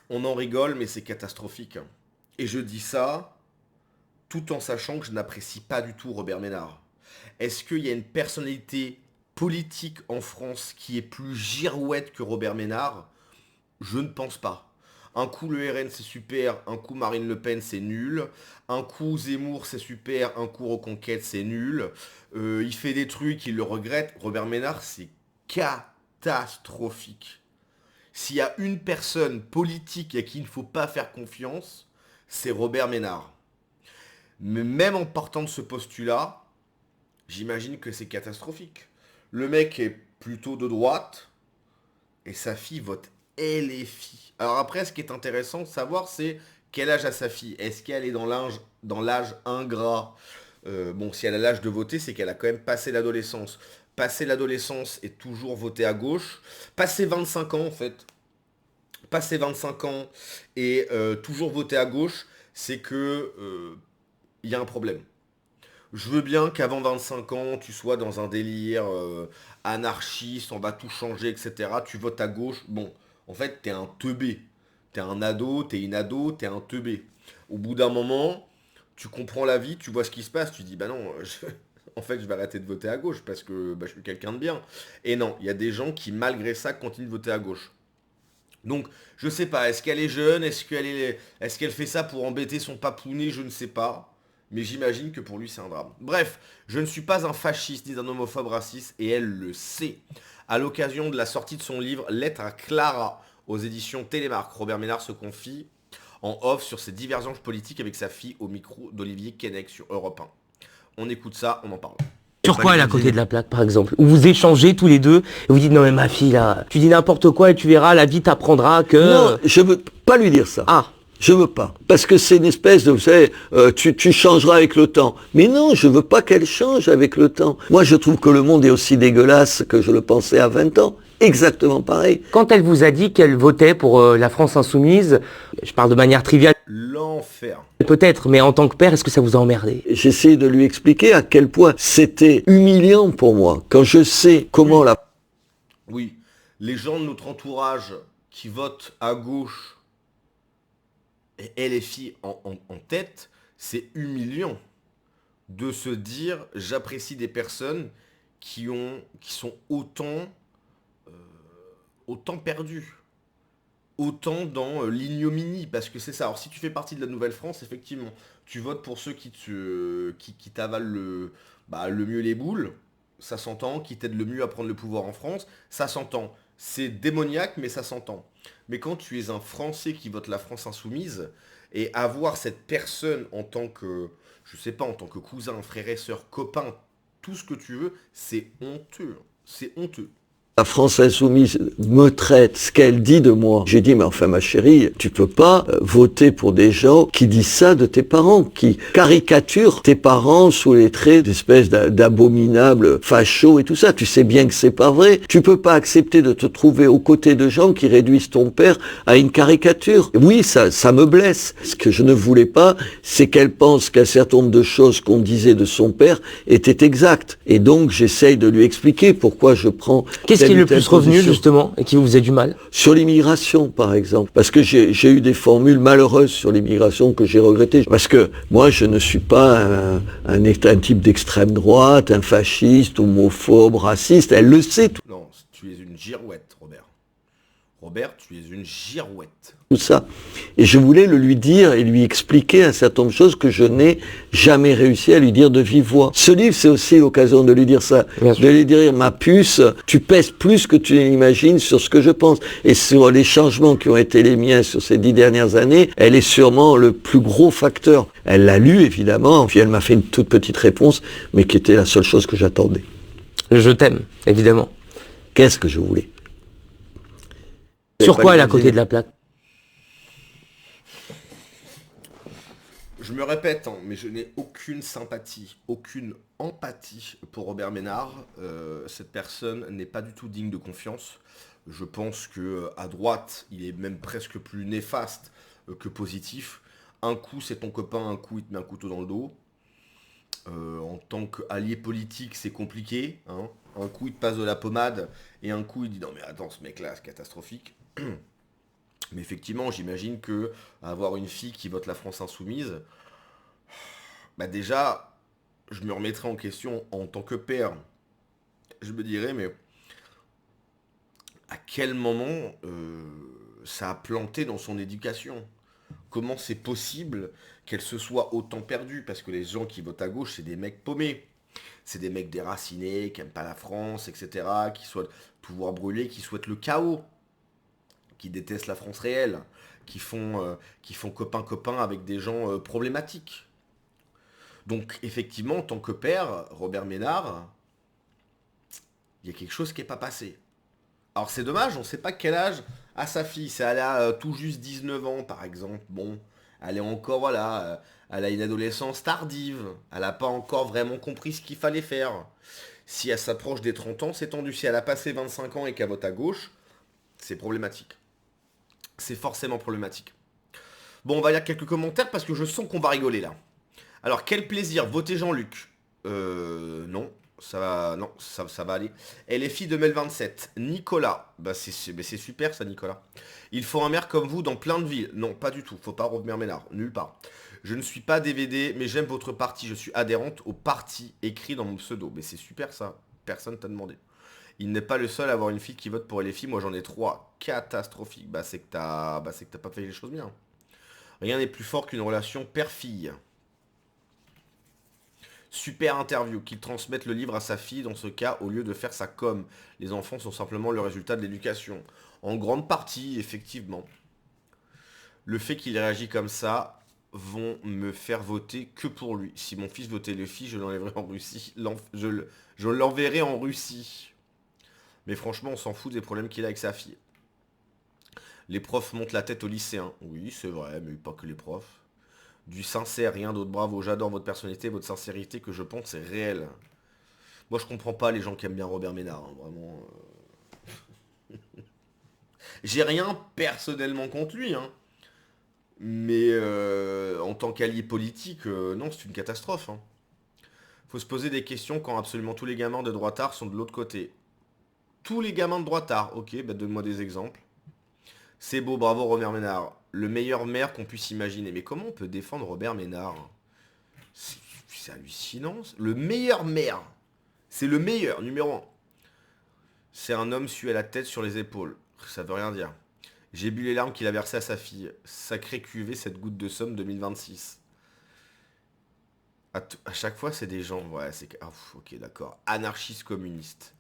On en rigole, mais c'est catastrophique. Et je dis ça tout en sachant que je n'apprécie pas du tout Robert Ménard. Est-ce qu'il y a une personnalité politique en France qui est plus girouette que Robert Ménard? Je ne pense pas. Un coup le RN c'est super, un coup Marine Le Pen c'est nul, un coup Zemmour c'est super, un coup Reconquête c'est nul. Il fait des trucs, il le regrette. Robert Ménard c'est catastrophique. S'il y a une personne politique à qui il ne faut pas faire confiance, c'est Robert Ménard. Mais même en partant de ce postulat, j'imagine que c'est catastrophique. Le mec est plutôt de droite et sa fille vote LFI. Alors après, ce qui est intéressant de savoir, c'est quel âge a sa fille. Est-ce qu'elle est dans l'âge ingrat? Bon, si elle a l'âge de voter, c'est qu'elle a quand même passé l'adolescence. Passer l'adolescence et toujours voter à gauche. Passer 25 ans, en fait. Passer 25 ans et toujours voter à gauche, c'est que il y a un problème. Je veux bien qu'avant 25 ans, tu sois dans un délire anarchiste, on va tout changer, etc. Tu votes à gauche. Bon, en fait, t'es un teubé. T'es un ado, t'es une ado, t'es un teubé. Au bout d'un moment, tu comprends la vie, tu vois ce qui se passe, tu dis, bah non, en fait, je vais arrêter de voter à gauche parce que bah, je suis quelqu'un de bien. Et non, il y a des gens qui, malgré ça, continuent de voter à gauche. Donc, je sais pas, est-ce qu'elle est jeune, est-ce qu'elle fait ça pour embêter son papounet, je ne sais pas. Mais j'imagine que pour lui, c'est un drame. Bref, je ne suis pas un fasciste ni un homophobe raciste, et elle le sait. À l'occasion de la sortie de son livre Lettre à Clara aux éditions Télémarque, Robert Ménard se confie en off sur ses divergences politiques avec sa fille au micro d'Olivier Keinec sur Europe 1. On écoute ça, on en parle. Sur quoi elle est à côté de la plaque, par exemple? Où vous échangez tous les deux et vous dites non mais ma fille là, tu dis n'importe quoi et tu verras, la vie t'apprendra Non, que... je veux pas lui dire ça. Ah, Je veux pas. Parce que c'est une espèce de, vous savez, tu changeras avec le temps. Mais non, je veux pas qu'elle change avec le temps. Moi, je trouve que le monde est aussi dégueulasse que je le pensais à 20 ans. Exactement pareil. quand elle vous a dit qu'elle votait pour la France insoumise, je parle de manière triviale L'enfer. peut-être, mais en tant que père, est-ce que ça vous a emmerdé? J'essaie de lui expliquer à quel point c'était humiliant pour moi. Quand je sais comment Oui, la... oui. Les gens de notre entourage qui votent à gauche et LFI en tête, c'est humiliant de se dire j'apprécie des personnes qui sont autant perdues, autant dans l'ignominie, parce que c'est ça. Alors si tu fais partie de la Nouvelle-France, effectivement, tu votes pour ceux qui t'avalent le mieux les boules, ça s'entend, qui t'aident le mieux à prendre le pouvoir en France, ça s'entend. C'est démoniaque, mais ça s'entend. Mais quand tu es un Français qui vote la France insoumise, et avoir cette personne en tant que, je sais pas, en tant que cousin, frère et sœur, copain, tout ce que tu veux, c'est honteux. C'est honteux. La France insoumise me traite, ce qu'elle dit de moi. J'ai dit, mais enfin ma chérie, tu peux pas voter pour des gens qui disent ça de tes parents, qui caricaturent tes parents sous les traits d'espèces d'abominables fachos et tout ça. Tu sais bien que c'est pas vrai. Tu peux pas accepter de te trouver aux côtés de gens qui réduisent ton père à une caricature. Oui, ça me blesse. Ce que je ne voulais pas, c'est qu'elle pense qu'un certain nombre de choses qu'on disait de son père étaient exactes. Et donc, j'essaye de lui expliquer pourquoi je prends Qu'est-ce qui est telle ou le telle plus revenu position. justement et qui vous faisait du mal? Sur l'immigration, par exemple. Parce que j'ai eu des formules malheureuses sur l'immigration que j'ai regrettées. Parce que moi, je ne suis pas un type d'extrême droite, un fasciste, homophobe, raciste. Elle le sait, Non, tu es une girouette, Robert. Robert, tu es une girouette. tout ça. Et je voulais le lui dire et lui expliquer un certain nombre de choses que je n'ai jamais réussi à lui dire de vive voix. Ce livre, c'est aussi l'occasion de lui dire ça. Bien sûr. De lui dire, ma puce, tu pèses plus que tu n'imagines sur ce que je pense. Et sur les changements qui ont été les miens sur ces 10 dernières années, elle est sûrement le plus gros facteur. Elle l'a lu, évidemment, puis elle m'a fait une toute petite réponse, mais qui était la seule chose que j'attendais. Je t'aime, évidemment. Qu'est-ce que je voulais? Sur quoi elle est à côté de la plaque? Je me répète, hein, mais je n'ai aucune sympathie, aucune empathie pour Robert Ménard. Cette personne n'est pas du tout digne de confiance. Je pense que à droite, il est même presque plus néfaste que positif. Un coup, c'est ton copain, un coup, il te met un couteau dans le dos. En tant qu'allié politique, c'est compliqué, hein. Un coup, il te passe de la pommade, et un coup, il dit non mais attends, ce mec-là, c'est catastrophique. Mais effectivement, j'imagine que avoir une fille qui vote la France insoumise, bah déjà, je me remettrai en question en tant que père. Je me dirais, mais à quel moment ça a planté dans son éducation? Comment c'est possible qu'elle se soit autant perdue? Parce que les gens qui votent à gauche, c'est des mecs paumés. C'est des mecs déracinés, qui aiment pas la France, etc., qui souhaitent pouvoir brûler, qui souhaitent le chaos, qui détestent la France réelle, qui font copain-copain avec des gens problématiques. Donc effectivement, en tant que père, Robert Ménard, il y a quelque chose qui n'est pas passé. Alors c'est dommage, on ne sait pas quel âge a sa fille. Si elle a tout juste 19 ans, par exemple, bon, elle est encore, voilà, elle a une adolescence tardive. Elle n'a pas encore vraiment compris ce qu'il fallait faire. Si elle s'approche des 30 ans, c'est tendu. Si elle a passé 25 ans et qu'elle vote à gauche, c'est problématique. C'est forcément problématique. Bon, on va lire quelques commentaires parce que je sens qu'on va rigoler là. Alors, quel plaisir, votez Jean-Luc. Non. Ça va aller. LFI 2027. Nicolas. Bah c'est super ça, Nicolas. Il faut un maire comme vous dans plein de villes. Non, pas du tout. Faut pas Robert Ménard. Nulle part. Je ne suis pas DVD, mais j'aime votre parti. Je suis adhérente au parti écrit dans mon pseudo. Mais c'est super ça. Personne t'a demandé. Il n'est pas le seul à avoir une fille qui vote pour LFI. Moi j'en ai 3. Catastrophique. C'est que t'as pas fait les choses bien. Rien n'est plus fort qu'une relation père-fille. Super interview, qu'il transmette le livre à sa fille dans ce cas au lieu de faire sa com. Les enfants sont simplement le résultat de l'éducation. En grande partie, effectivement. Le fait qu'il réagit comme ça vont me faire voter que pour lui. Si mon fils votait les filles, je l'enlèverai en Russie. Je l'enverrai en Russie. Mais franchement, on s'en fout des problèmes qu'il a avec sa fille. Les profs montent la tête aux lycéens. Oui, c'est vrai, mais pas que les profs. Du sincère, rien d'autre, bravo, j'adore votre personnalité, votre sincérité que je pense est réelle. Moi je comprends pas les gens qui aiment bien Robert Ménard, hein, vraiment. J'ai rien personnellement contre lui, hein. Mais en tant qu'allié politique, non, c'est une catastrophe. Hein. Faut se poser des questions quand absolument tous les gamins de droitard sont de l'autre côté. Tous les gamins de droitard, ok, bah donne-moi des exemples. C'est beau, bravo Robert Ménard. Le meilleur maire qu'on puisse imaginer. Mais comment on peut défendre Robert Ménard? C'est hallucinant. Le meilleur maire. C'est le meilleur, numéro 1. C'est un homme su à la tête sur les épaules. Ça veut rien dire. J'ai bu les larmes qu'il a versées à sa fille. Sacré cuvée cette goutte de somme 2026. À chaque fois, c'est des gens. Ouais, c'est... Ah, ok, d'accord. Anarchiste communiste.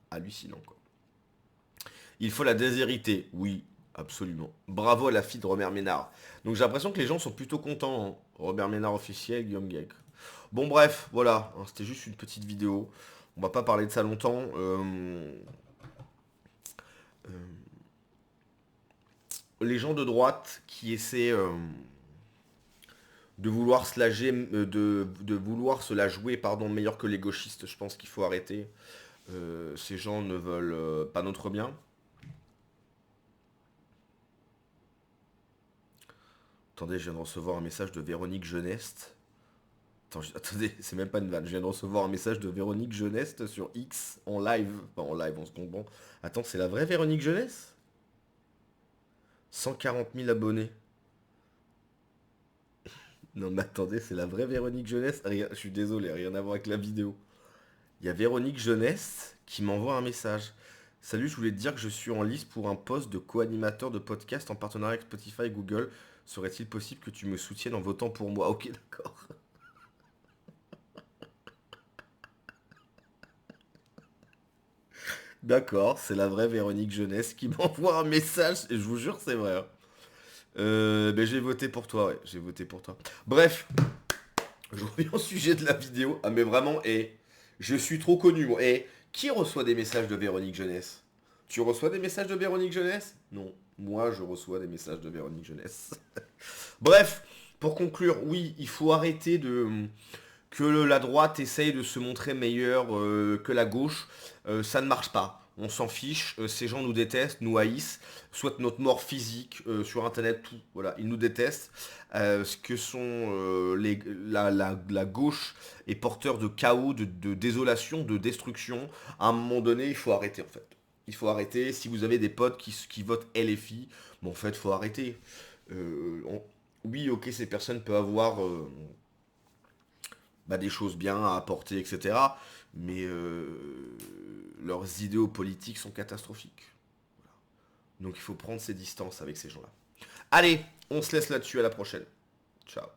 Hallucinant, quoi. Il faut la déshériter. Oui, absolument. Bravo à la fille de Robert Ménard. Donc j'ai l'impression que les gens sont plutôt contents. Hein. Robert Ménard officiel, Guillaume Geck. Bon bref, voilà. Hein, c'était juste une petite vidéo. On va pas parler de ça longtemps. Les gens de droite qui essaient de vouloir de vouloir se la jouer, pardon, meilleur que les gauchistes, je pense qu'il faut arrêter. Ces gens ne veulent pas notre bien. Attendez, je viens de recevoir un message de Véronique Jeuneste. Attendez, c'est même pas une vanne. Je viens de recevoir un message de Véronique Jeuneste sur X en live. Enfin, en live, on se comprend. Attends, c'est la vraie Véronique Jeunesse? 140 000 abonnés. Non mais attendez, c'est la vraie Véronique Jeunesse? Rien, je suis désolé, rien à voir avec la vidéo. Il y a Véronique Jeunesse qui m'envoie un message. Salut, je voulais te dire que je suis en liste pour un poste de co-animateur de podcast en partenariat avec Spotify et Google. Serait-il possible que tu me soutiennes en votant pour moi? Ok, d'accord. D'accord, c'est la vraie Véronique Jeunesse qui m'envoie un message. Et je vous jure, c'est vrai. Hein. Ben, j'ai voté pour toi, ouais. J'ai voté pour toi. Bref, je reviens au sujet de la vidéo. Ah, mais vraiment, je suis trop connu, moi. Qui reçoit des messages de Véronique Jeunesse? Tu reçois des messages de Véronique Jeunesse? Non. Moi, je reçois des messages de Véronique Jeunesse. Bref, pour conclure, oui, il faut arrêter que la droite essaye de se montrer meilleure que la gauche. Ça ne marche pas. On s'en fiche. Ces gens nous détestent, nous haïssent, souhaitent notre mort physique sur Internet, tout. Voilà, ils nous détestent. Ce que sont la gauche est porteur de chaos, de désolation, de destruction. À un moment donné, il faut arrêter en fait. Il faut arrêter. Si vous avez des potes qui votent LFI, bon, en fait, faut arrêter. Oui, ok, ces personnes peuvent avoir des choses bien à apporter, etc. Mais leurs idéaux politiques sont catastrophiques. Voilà. Donc il faut prendre ses distances avec ces gens-là. Allez, on se laisse là-dessus, à la prochaine. Ciao.